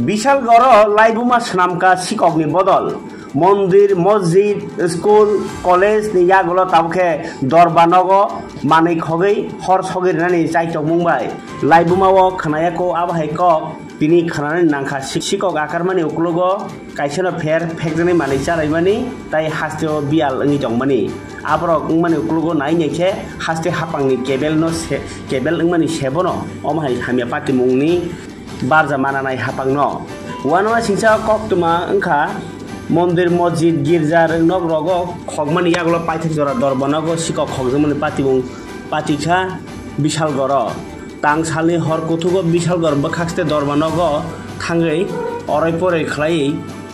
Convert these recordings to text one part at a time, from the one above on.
বিশালগড় লাইবুমা স্নামকা শিককনি বদল মন্দির মসজিদ school college ni yagulo tabke dorbanogo manai khogei hor sogir nani chaitok mungbai laibumao khanayako abahai kok tini khanani nangkha sikok akarmani uklogo kaisano fer phekjani manai charaimani tai hasteo bial ngi tongmani abrok ngmani uklogo nai neke haste hapangni kebel ngmani sebono omhai hamia pati mungni barja mananai hapangno wanama singsa koktuma engkha মন্দির মসজিদ গির্জা রং রগ খগমানি ইয়াগুলো পাইথেক জরা দরবনগ শিকক খগজমনি পাতিবুং পাতিখা বিশালগড় তাংসালনি হর কুথুগ বিশালগড় বখাকতে দরবনগ থাঙ্গै অরাই পরে খ্লাই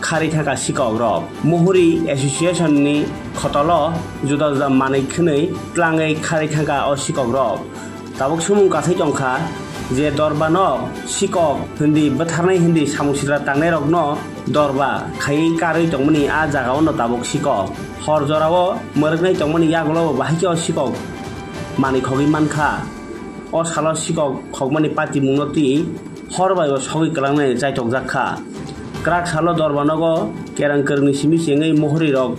খারি থাকা শিকক rock মুহুরি এসোসিয়েশননি খতল जुदा जुदा मानै खनै ত্লাङै খারি থাকা অ শিকক রক তাবক সুমুং কাথै টংখা যে দরবানক শিকক হিন্দি বথারনাই হিন্দি সামুসিরা তাंनाय रगनो दरबा खाई कारै तंमनि आ जागावनो ताबक शिকক हर जराव मरगनाय तंमनि यागलो बाहायके शिকক मानि खगै मानखा अ साला शिকক खगमानि पाति मुंगति हरबाय सगै कलांनाय जायतक जाखा क्राक सालो दरबानगो केरांकरनि सिमि सेङै महरि रग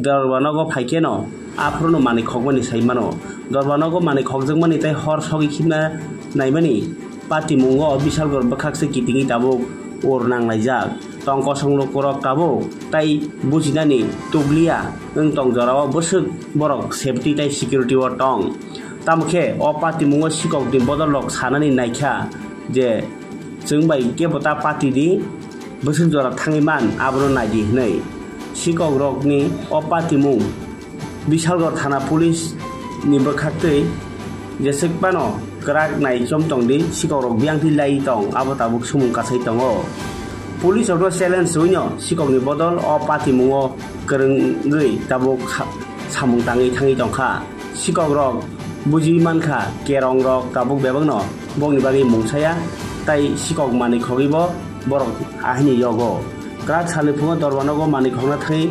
दरबानगो फाइकेनो आफ्रोनो मानि खगमानि साइमानो दरबानगो मानि खगजोंमानि ताइ हर सगै खिना नायमानि पाति मुंगो बिशालगड़ बखाकसे कितिङै ताबक और नांनाय जाग tong kosong lo korok tabo tai bujinani tugliya eng tong jarao bosuk borok safety tai security wa tong tamkhe o pati mungo sikok din bodol lok sanani naikha je jengbai kebota pati di bosuk jora thangiman abro naidi hnei sikok rok ni o pati mung Bishalgor thana police ni bokhaktei jesekpano krak nai chom tong di sikok rok biangthi lai tong abo tabuk sumung kasai tongo police और challenge सुइनो सिककनि बदल अ पाति मुङो गोरोंगै ताबक सामुं ताङै थाङै दंखा सिकक रक बुजि मानखा carrom रक ताबक बेबंनो बंनि बागै मुंसाया ताइ सिकक मानि खगैबो बरक आहिनि यगो क्राक साले फुङो दरबानगो मानि खगना थाङै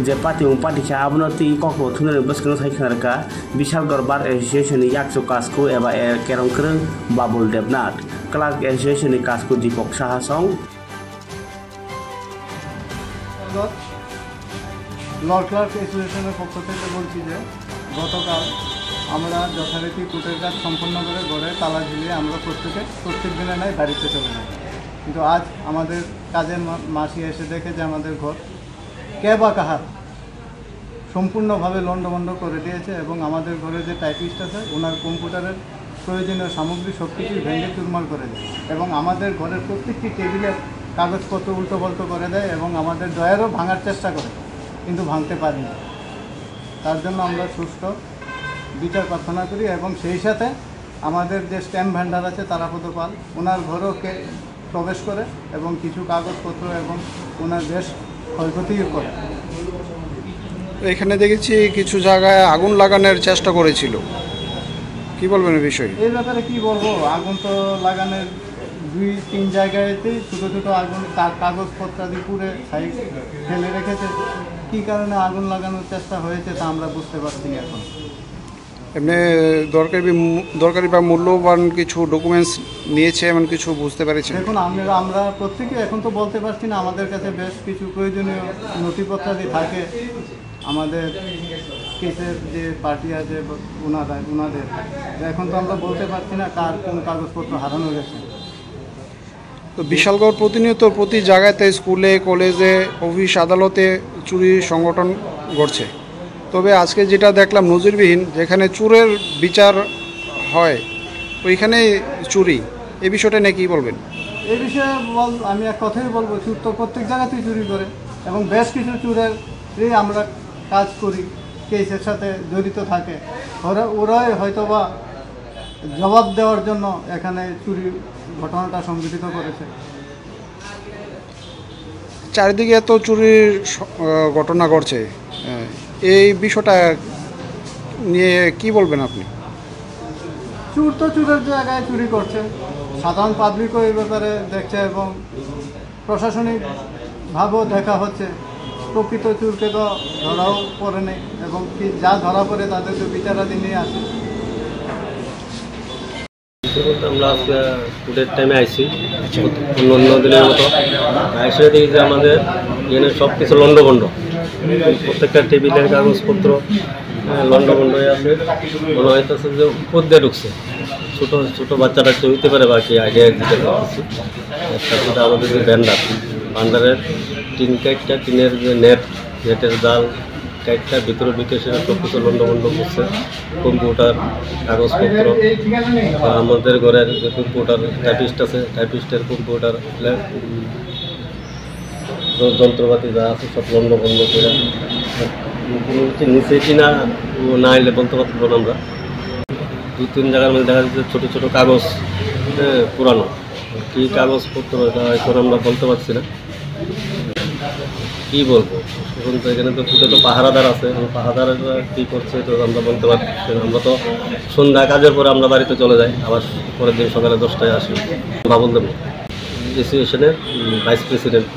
जे पाति मुं पातिखा आबनति ककबो थुनरे बसखनो थाइखारका बिशालगड़ बार एसोसिएशन नि याकसो कासको एबा केरं करं बाबुल देबनाथ क्लार्क एसोसिएशन नि कासको दीपक साहासं लॉ क्लार्क एसोसिएशনের পক্ষ থেকে বলছি যে গতকাল আমরা যথারীতি কোর্টের কাজ সম্পন্ন করে ঘরে তালা ঝুলিয়ে আমরা প্রত্যেক দিনে নাই বাড়িতে চলে যাই কিন্তু আজ আমাদের কাজের মাসি এসে দেখে যে আমাদের ঘর কে বা কাহার সম্পূর্ণভাবে লন্ডভন্ড করে দিয়েছে এবং আমাদের ঘরে যে টাইপিস্ট আছে ওনার কম্পিউটারের প্রয়োজনীয় সামগ্রী সব কিছুই ভেঙে চুরমার করে দেয় এবং আমাদের ঘরের প্রত্যেকটি টেবিলের কাগজপত্র উল্টোপাল্টো করে দেয় এবং আমাদের ড্রয়ারও ভাঙার চেষ্টা করে কিন্তু ভাঙতে পারি না তার জন্য আমরা সুষ্ঠু বিচার প্রার্থনা করি এবং সেই সাথে আমাদের যে স্ট্যাম্প ভেন্ডার আছে তারাপদ পাল ওনার ঘরেও প্রবেশ করে এবং কিছু কাগজপত্র এবং ওনার বেশ ক্ষয়ক্ষতিও করে এখানে দেখেছি কিছু জায়গায় আগুন লাগানোর চেষ্টা করেছিল কি বলবেন এই বিষয়ে এই ব্যাপারে কি বলবো আগুন তো লাগানোর 2-3 জায়গাতেই ছোটো ছোটো আগুন কাগজপত্রাদি পুড়ে সাইড ফেলে রেখেছে কী কারণে আগুন লাগানোর চেষ্টা হয়েছে তা আমরা বুঝতে পারছি এখন এমনি দরকারি বা মূল্যবান কিছু ডকুমেন্টস নিয়েছে এমন কিছু বুঝতে পেরেছি দেখুন আমরা প্রত্যেকে এখন তো বলতে পারছি না আমাদের কাছে বেশ কিছু প্রয়োজনীয় নথিপত্রাদি থাকে আমাদের কেসের যে পার্টি আছে ওনাদের এখন তো আমরা বলতে পারছি না কার কোন কাগজপত্র হারানো গেছে তো বিশালগড় প্রতিনিয়ত প্রতি জায়গাতে স্কুলে কলেজে অফিস আদালতে চুরি সংগঠন ঘটছে তবে আজকে যেটা দেখলাম নজিরবিহীন যেখানে চুরের বিচার হয় ওইখানে চুরি এই বিষয়টা নিয়ে কী বলবেন এই বিষয়ে আমি এক কথাই বলবো চুর তো প্রত্যেক জায়গাতেই চুরি করে এবং বেশ কিছু চুরের আমরা কাজ করি কেসের সাথে জড়িত থাকে ওরাই হয়তোবা জবাব দেওয়ার জন্য এখানে চুরি ঘটনাটা সংঘটিত করেছে চারিদিকে এত চুরির ঘটনা ঘটছে এই বিষয়টা নিয়ে কি বলবেন আপনি চুর তো চুরের জায়গায় চুরি করছে সাধারণ পাবলিকও এই ব্যাপারে দেখছে এবং প্রশাসনিকভাবেও দেখা হচ্ছে প্রকৃত চুরকে তো ধরাও পড়ে নেই এবং যা ধরা পড়ে তাদেরকে বিচারাধীন নিয়ে আসে বলতে আমরা আজকে ফুডের টাইমে আইছি অন্য দিনের মতো এসে দেখি যে আমাদের এখানে সব কিছু লন্ডভন্ড, প্রত্যেকটা টেবিলের কাগজপত্র লন্ডভন্ড হয়ে আছে। মনে হইতেছে যে উপর দিয়ে ঢুকছে, ছোটো ছোটো বাচ্চাটা হইতে পারে, বাকি আইডিয়া দিতে পারতেছি। তারপরে আমাদের যে ভান্ডারের টিন কাইটটা, টিনের যে নেটের জাল কাইটটা ভিতরে ঢুকে সেটা সব কিছু লন্ডভন্ড করছে। কম্পিউটার, কাগজপত্র, আমাদের ঘরের যে কম্পিউটার টাইপিস্ট আছে, টাইপিস্টের কম্পিউটার, যন্ত্রপাতি যা আছে সব লন্ডভন্ড করে নিচে কিনা না এলে বলতে পারবো না। আমরা 2-3 জায়গার মধ্যে দেখা যাচ্ছে ছোটো ছোটো কাগজ পুরানো, কী কাগজপত্র এটা এখন আমরা বলতে পারছি না, কী বলবো। এখন তো এখানে তো ফুটে তো পাহারাদার আছে, পাহারাদাররা কী করছে তো আমরা বলতে পারছি না। আমরা তো সন্ধ্যা কাজের পরে আমরা বাড়িতে চলে যাই, আবার পরের দিন সকালে 10টায় আসি। বাবুল দেব অ্যাসোসিয়েশনের ভাইস প্রেসিডেন্ট।